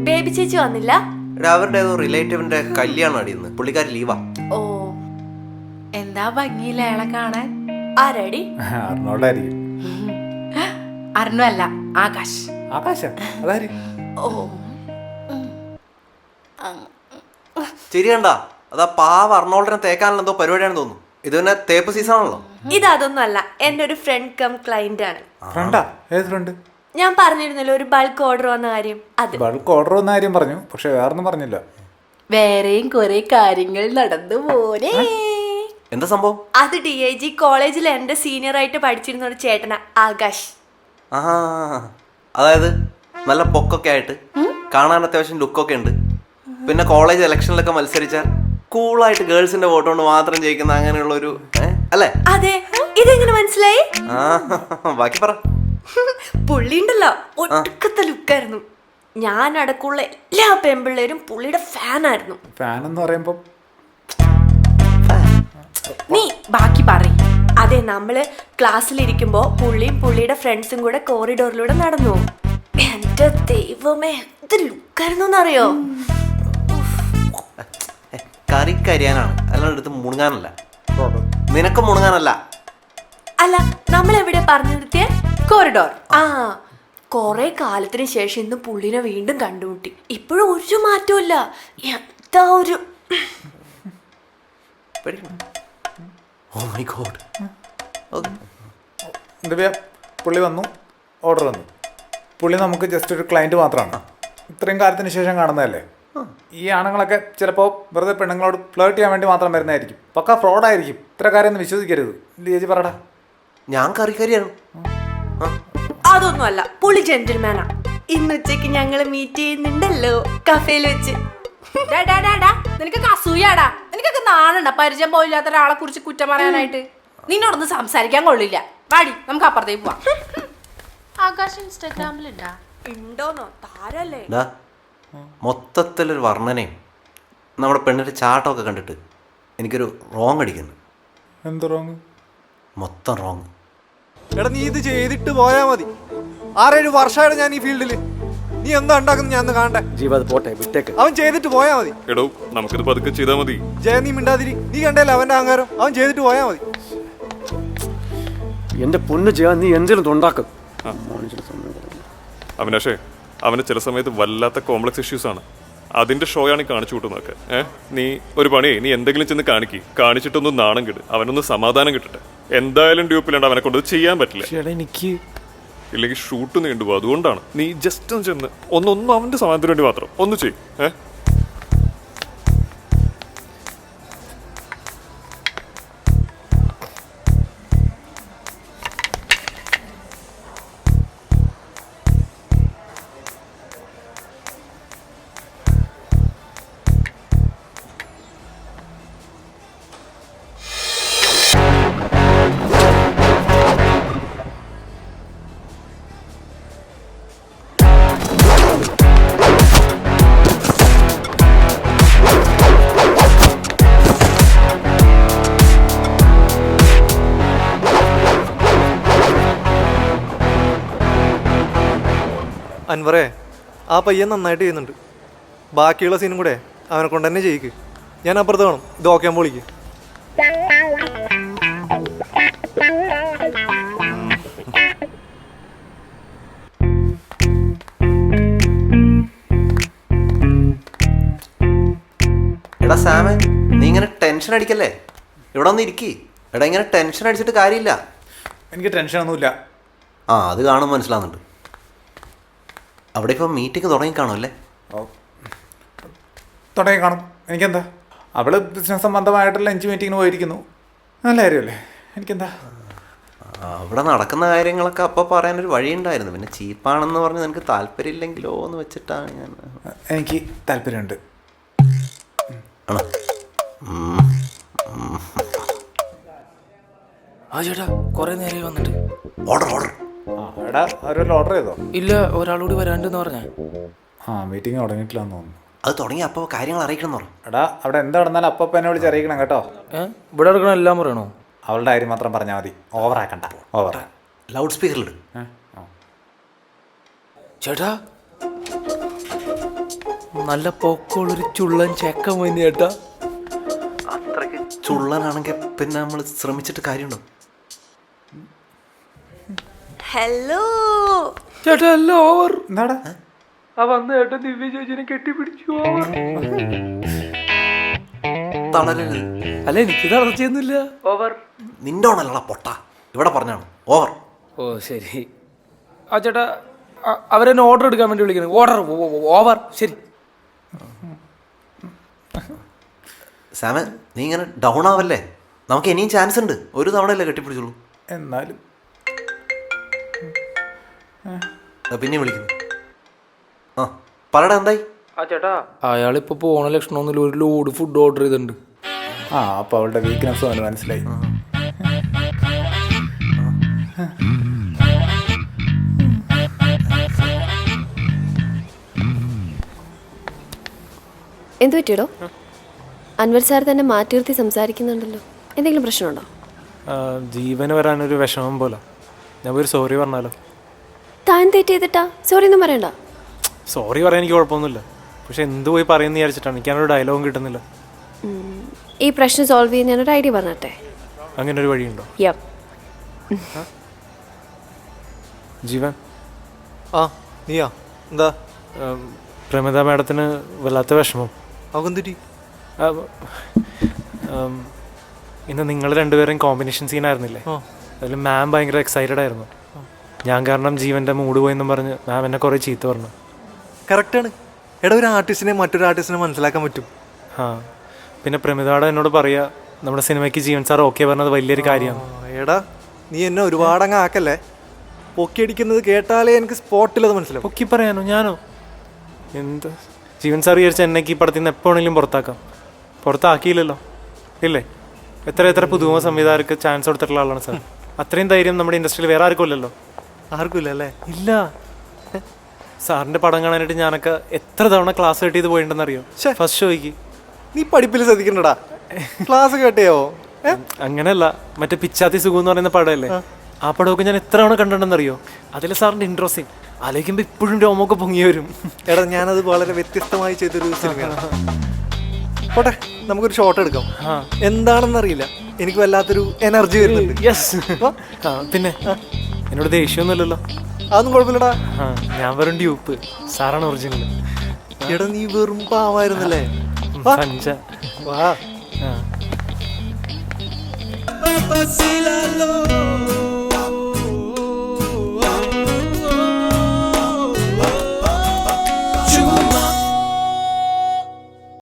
Baby ചേച്ചി വന്നില്ല? അവരുടെ ഏതോ റിലേറ്റീവിന്റെ കല്യാണം അടിയുന്നു, പുള്ളിക്കാരി ലീവാ. ഓ, എന്താ ഭംഗിയില്ല അയാളെ കാണാൻ. ആരടി? അർണോളായിരിക്കും. അർണു അല്ല, ആകാശ്. ആകാശ? അതാര്? ഓ, ശരിയണ്ട, അതാ പാവ അർണോൾഡിനെ തേക്കാനുള്ള എന്തോ പരിപാടിയാണെന്ന് തോന്നുന്നു. ഇത് പിന്നെ തേപ്പ് സീസൺ ആണല്ലോ. ഇതൊന്നും അല്ല, എന്റെ ഒരു ഫ്രണ്ട് കം ക്ലയന്റ് ആണ്. ഫ്രണ്ടാ? ഏത് ഫ്രണ്ട്? ഞാൻ പറഞ്ഞിരുന്നല്ലോ ഒരു ബൾക്ക് ഓർഡർ വന്ന കാര്യം. അത് ബൾക്ക് ഓർഡർ വന്ന കാര്യം പറഞ്ഞു, പക്ഷെ വേറൊന്നും പറഞ്ഞില്ല. വേറെയും കുറെ കാര്യങ്ങൾ നടന്നു പോരെ. എന്താ സംഭവം? അത് DIG കോളേജിൽ എന്റെ സീനിയർ ആയിട്ട് പഠിച്ചിരുന്ന ഒരു ചേട്ടനാ, ആകാശ്. ആ, അതായത് നല്ല പൊക്കൊക്കെ ആയിട്ട് കാണാൻ അത്യാവശ്യം ലുക്കൊക്കെ ഉണ്ട്. പിന്നെ കോളേജ് ഇലക്ഷനിലൊക്കെ മത്സരിച്ചാൽ കൂളായിട്ട് ഗേൾസിന്റെ വോട്ട് കൊണ്ട് മാത്രം ജയിക്കുന്ന അങ്ങനെയുള്ള ഒരു അല്ലേ? അതെ, ഇതെങ്ങനെ മനസ്സിലായി? ആ, ബാക്കി പറ. പുള്ളി ഉണ്ടല്ലോ, ഒടുക്കത്തെ ലുക്കായിരുന്നു. ഞാൻ അടക്കമുള്ള എല്ലാ പെൺപിള്ളേരും പുള്ളിയുടെ ഫാനായിരുന്നു. ഫാൻ എന്ന് പറയുമ്പോ നീ ബാക്കി പറയും. അതെ, നമ്മള് ക്ലാസ്സിലിരിക്കുമ്പോ പുള്ളിയും പുള്ളിയുടെ ഫ്രണ്ട്സും കൂടെ കോറിഡോറിലൂടെ നടന്നു പോകും. എന്റെ ദൈവമേ, എന്ത് ലുക്കായിരുന്നു എന്നറിയോ? കറി കരിയാനാണ്, അല്ലാണ്ട് എടുത്ത് മുണുങ്ങാനല്ല. നിനക്ക് മുണുങ്ങാനല്ല. അല്ല, നമ്മൾ എവിടെ പറഞ്ഞു നിർത്തിയ? കോറിഡോർ. ആ, കൊറേ കാലത്തിന് ശേഷം ഇന്ന് പുള്ളിനെ വീണ്ടും കണ്ടുമുട്ടി. ഇപ്പോഴും ഒരു മാറ്റവും ഇല്ല. എന്താ ഒരു ഓ മൈ ഗോഡ്. ദിവ്യ, പുള്ളി വന്നു, ഓർഡർ വന്നു. പുള്ളി നമുക്ക് ജസ്റ്റ് ഒരു ക്ലയൻറ്റ് മാത്രമാണ്. ഇത്രയും കാലത്തിന് ശേഷം കാണുന്നതല്ലേ. ഈ ആണുങ്ങളൊക്കെ ചിലപ്പോൾ വെറുതെ പെണ്ണുങ്ങളോട് ഫ്ലേർട്ട് ചെയ്യാൻ വേണ്ടി മാത്രം വരുന്നതായിരിക്കും. പക്ക ഫ്രോഡായിരിക്കും. ഇത്ര കാര്യമൊന്നും വിശ്വസിക്കരുത്. ചേച്ചി പറടാ. ഞാൻ കറിയാണ്. അതൊന്നും അല്ല, പുള്ളി ജെന്റിൽമാനാ. ഇന്ന് ഉച്ചക്ക് ഞങ്ങള് മീറ്റ് ചെയ്യുന്നുണ്ടല്ലോ കഫേയിൽ വെച്ച്. നിനക്ക് അസൂയാടാ. നിനക്കൊക്കെ നാണുണ്ട പരിചയം പോയില്ലാത്ത ഒരാളെ കുറിച്ച് കുറ്റം പറയാനായിട്ട്. നിന്നോടൊന്നും സംസാരിക്കാൻ കൊള്ളില്ല. വാടി, നമുക്ക് അപ്പുറത്തേക്ക് പോവാം. ആകാശ് ഇൻസ്റ്റാഗ്രാമിലുണ്ടാ? ഉണ്ടോന്നോ? താരല്ലേ? മൊത്തത്തിലൊരു വർണ്ണനയും നമ്മുടെ പെണ്ണിൻ്റെ ചാട്ടമൊക്കെ കണ്ടിട്ട് എനിക്കൊരു റോങ് അടിക്കുന്നു. എന്ത് റോങ്? മൊത്തം റോങ്. എടാ, നീ ഇത് ചെയ്തിട്ട് പോയാ മതി. 6-7 വർഷമാണ് ഞാൻ ഈ ഫീൽഡില്. നീ എന്താ ഉണ്ടാക്കുന്ന ഞാൻ കാണട്ടെ. ജീവിതം പോട്ടെ, വിട്ടേക്ക്. അവൻ ചെയ്തിട്ട് പോയാ മതി. എടോ, നമുക്കിത് പതുക്കെ ചെയ്താൽ മതി. ജയ, നീ മിണ്ടാതിരി. നീ കണ്ടല്ലേ അവന്റെ അഹങ്കാരം. അവൻ ചെയ്തിട്ട് പോയാ മതി. എന്റെ പൊന്ന് ചെയ്യാൻ നീ എന്തെങ്കിലും ഉണ്ടാക്കും. അവിനാഷേ, അവന് ചില സമയത്ത് വല്ലാത്ത കോംപ്ലക്സ് ഇഷ്യൂസ് ആണ്. അതിന്റെ ഷോ ആണ് ഈ കാണിച്ചു കൂട്ടുന്നതൊക്കെ. നീ ഒരു പണിയെ, നീ എന്തെങ്കിലും ചെന്ന് കാണിച്ചിട്ടൊന്നും നാണം കിട്ടും. അവനൊന്ന് സമാധാനം കിട്ടട്ടെ. എന്തായാലും ഡ്യൂപ്പിലുണ്ട്, അവനെ കൊണ്ട് ചെയ്യാൻ പറ്റില്ല. എനിക്ക് ഇല്ലെങ്കിൽ ഷൂട്ട് നീണ്ടുപോകും. അതുകൊണ്ടാണ് നീ ജസ്റ്റ് ഒന്ന് ചെന്ന് ഒന്നും അവന്റെ സമാധാനത്തിന് വേണ്ടി മാത്രം ഒന്ന് ചെയ്യും. അൻവറേ, ആ പയ്യൻ നന്നായിട്ട് ചെയ്യുന്നുണ്ട്. ബാക്കിയുള്ള സീനും കൂടെ അവനെ കൊണ്ട് തന്നെ ചെയ്യിക്ക്. ഞാൻ അപ്പുറത്ത് വേണം. ഇത് ഓക്കെ ആകുമ്പോൾ വിളിക്ക്. എടാ സാമേ, നീ ഇങ്ങനെ ടെൻഷൻ അടിക്കല്ലേ. ഇവിടെ ഒന്ന് ഇരിക്കി. എടാ, ഇങ്ങനെ ടെൻഷൻ അടിച്ചിട്ട് കാര്യമില്ല. എനിക്ക് ടെൻഷനൊന്നുമില്ല. ആ, അത് കാണുമ്പോൾ മനസ്സിലാവുന്നുണ്ട്. അവിടെ ഇപ്പോൾ മീറ്റിംഗ് തുടങ്ങി കാണുമല്ലേ? തുടങ്ങി കാണും. എനിക്കെന്താ, അവള് ബിസിനസ് സംബന്ധമായിട്ടുള്ള ലഞ്ച് മീറ്റിങ്ങിന് പോയിരിക്കുന്നു. നല്ല കാര്യമല്ലേ, എനിക്കെന്താ. അവിടെ നടക്കുന്ന കാര്യങ്ങളൊക്കെ അപ്പോൾ പറയാനൊരു വഴിയുണ്ടായിരുന്നു. പിന്നെ ചീപ്പാണെന്ന് പറഞ്ഞ് നിനക്ക് താല്പര്യമില്ലെങ്കിലോ എന്ന് വെച്ചിട്ടാണ് ഞാൻ. എനിക്ക് താല്പര്യമുണ്ട്. ആണോ? ആ ചേട്ടാ, കുറെ നേരം വന്നിട്ട്. Order order. എടാ, അവരൊരു ഓർഡർ ചെയ്തോ? ഇല്ല, ഒരാളോട് വരാണ്ടെന്ന് പറഞ്ഞ. മീറ്റിംഗ് തുടങ്ങിയിട്ടില്ലെന്ന് തോന്നുന്നു. അത് തുടങ്ങി അപ്പോൾ കാര്യങ്ങൾ അറിയിക്കണം എന്ന് പറഞ്ഞു. എടാ, അവിടെ എന്താ നടന്നാലും അപ്പം എന്നെ വിളിച്ച് അറിയിക്കണം കേട്ടോ. ഇവിടെ എടുക്കണ എല്ലാം പറയണോ? അവളുടെ കാര്യം മാത്രം പറഞ്ഞാൽ മതി. ഓവറാക്കണ്ട. ഓവറാ. ലൗഡ് സ്പീക്കറിലിട്. ചേട്ടാ നല്ല പൊക്കമുള്ളൊരു ചുള്ളൻ ചെക്കൻ വന്നി ചേട്ടാ. അത്രയ്ക്ക് ചുള്ളനാണെങ്കിൽ പിന്നെ നമ്മൾ ശ്രമിച്ചിട്ട് കാര്യമുണ്ടോ? ഹലോ ചേട്ടാ എല്ലാം ഓവർ. എന്താടാ ആ വന്ന ചേട്ടൻ ദിവ്യ ചേച്ചിനെ കെട്ടിപ്പിടിച്ചു ഓവർ. തളരരുത്. അല്ല എനിക്ക് തളർച്ചയൊന്നുമില്ല. ഓവർ. നിന്റെ ഓണല്ലടാ പൊട്ട, ഇവിടെ പറഞ്ഞാണ് ഓവർ. ഓ ശരി. ആ ചേട്ടാ അവരെന്നെ ഓർഡർ എടുക്കാൻ വേണ്ടി വിളിക്കുന്നത്. Order over. ശരി. സാമ, നീ ഇങ്ങനെ ഡൗൺ ആവല്ലേ, നമുക്ക് ഇനിയും ചാൻസ് ഉണ്ട്. ഒരു തവണയല്ലേ കെട്ടിപ്പിടിച്ചുള്ളൂ. എന്നാലും പിന്നെ വിളിക്കുന്നു. ആ പറടാ, എന്തായി? ആ ചേട്ടാ അയാളിപ്പോ പോണ ലക്ഷണമൊന്നുമില്ല. ഒരു ലോഡ് ഫുഡ് ഓർഡർ ചെയ്തിട്ടുണ്ട്. ആ അപ്പോൾ അവളുടെ വീക്ക്നെസ് അവന് മനസ്സിലായി. എന്തു പറ്റിയടോ? അൻവർ സാർ തന്നെ മാറ്റി നിർത്തി സംസാരിക്കുന്നുണ്ടല്ലോ. എന്തെങ്കിലും പ്രശ്നമുണ്ടോ? ജീവന് വരാനൊരു വിഷമം പോലെ. ഞാൻ ഒരു സോറി പറഞ്ഞാലോ? താൻ തെറ്റ് ചെയ്തിട്ടാ സോറി ഒന്നും പറയണ്ട. സോറി പറയാൻ എനിക്ക് കുഴപ്പമൊന്നുമില്ല, പക്ഷെ എന്ത് പോയി പറയുന്ന വിചാരിച്ചിട്ടാണ്. എനിക്കതിനൊരു ഡയലോഗും കിട്ടുന്നില്ല. ഈ പ്രശ്നം സോൾവ് ചെയ്യാൻ ഞാനൊരു ഐഡിയ പറഞ്ഞട്ടെ? അങ്ങനെ ഒരു വഴിയുണ്ടോ? യപ്പ്. ജീവൻ, ആ നീയാ? എന്താ? പ്രമിത മാഡത്തിന് വല്ലാത്ത വിഷമം. അവന്തിരി ഇന്ന് നിങ്ങൾ രണ്ടുപേരും കോമ്പിനേഷൻ സീനായിരുന്നില്ലേ? അതിൽ മാം ഭയങ്കര എക്സൈറ്റഡ് ആയിരുന്നു. ഞാൻ കാരണം ജീവൻ്റെ മൂഡ് പോയെന്നും പറഞ്ഞ് മാം എന്നെ കുറേ ചീത്ത പറഞ്ഞു. കറക്റ്റാണ്. എടാ, ഒരു ആർട്ടിസ്റ്റിനെ മറ്റൊരു ആർട്ടിസ്റ്റിനെ മനസ്സിലാക്കാൻ പറ്റും. ആ പിന്നെ പ്രമിതയുടെ എന്നോട് പറയുക നമ്മുടെ സിനിമയ്ക്ക് ജീവൻ സാർ ഓക്കെ പറഞ്ഞത് വലിയൊരു കാര്യമാണ്. എടാ, നീ എന്നെ ഒരുപാടങ്ങ് ആക്കല്ലേ. പൊക്കിയടിക്കുന്നത് കേട്ടാലേ എനിക്ക് സ്പോട്ടിലത് മനസ്സിലാവും. പൊക്കി പറയാനോ? ഞാനോ? എന്ത് ജീവൻ സാർ വിചാരിച്ച എന്നേക്ക് ഈ പടത്തിൽ നിന്ന് എപ്പോഴെങ്കിലും പുറത്താക്കാം. പുറത്താക്കിയില്ലല്ലോ, ഇല്ലേ? എത്ര പുതുമ സംവിധായകർക്ക് ചാൻസ് കൊടുത്തിട്ടുള്ള ആളാണ് സാർ. അത്രയും ധൈര്യം നമ്മുടെ ഇൻഡസ്ട്രിയിൽ വേറെ ആർക്കും ഇല്ലല്ലോ. ആർക്കും ഇല്ല അല്ലേ? ഇല്ല. സാറിൻ്റെ പടം കാണാനായിട്ട് ഞാനൊക്കെ എത്ര തവണ ക്ലാസ് കട്ട് ചെയ്ത് പോയിട്ടുണ്ടെന്ന് അറിയോ? ഫസ്റ്റ് ഷോയ്ക്ക്. നീ പഠിപ്പിൽ ശ്രദ്ധിക്കണ്ടടാ. ക്ലാസ് കേട്ടോ? അങ്ങനെയല്ല, മറ്റേ പിച്ചാത്തി സുഖം എന്ന് പറയുന്ന പടമല്ലേ, ആ പടമൊക്കെ ഞാൻ എത്ര തവണ കണ്ടിട്ടുണ്ടെന്നറിയോ? അതിൽ സാറിൻ്റെ ഇൻട്രോസിങ് ആലോചിക്കുമ്പോൾ ഇപ്പോഴും രോമൊക്കെ പൊങ്ങി വരും. എടാ, ഞാനത് വളരെ വ്യത്യസ്തമായി ചെയ്തൊരു സിനിമയാണ്. പോട്ടെ, നമുക്കൊരു ഷോട്ട് എടുക്കാം. എന്താണെന്നറിയില്ല, എനിക്ക് വല്ലാത്തൊരു എനർജി വരുന്നുണ്ട്. യെസ്. പിന്നെ എന്നോട് ദേഷ്യമൊന്നുമില്ലല്ലോ? അതൊന്നും കുഴപ്പമില്ലടാ. ഞാൻ വെറും ഡ്യൂപ്പ്, സാറാണ് ഒറിജിനൽ. എടാ, നീ വെറും പാവായിരുന്നല്ലേ? സഞ്ജ വാ. ആ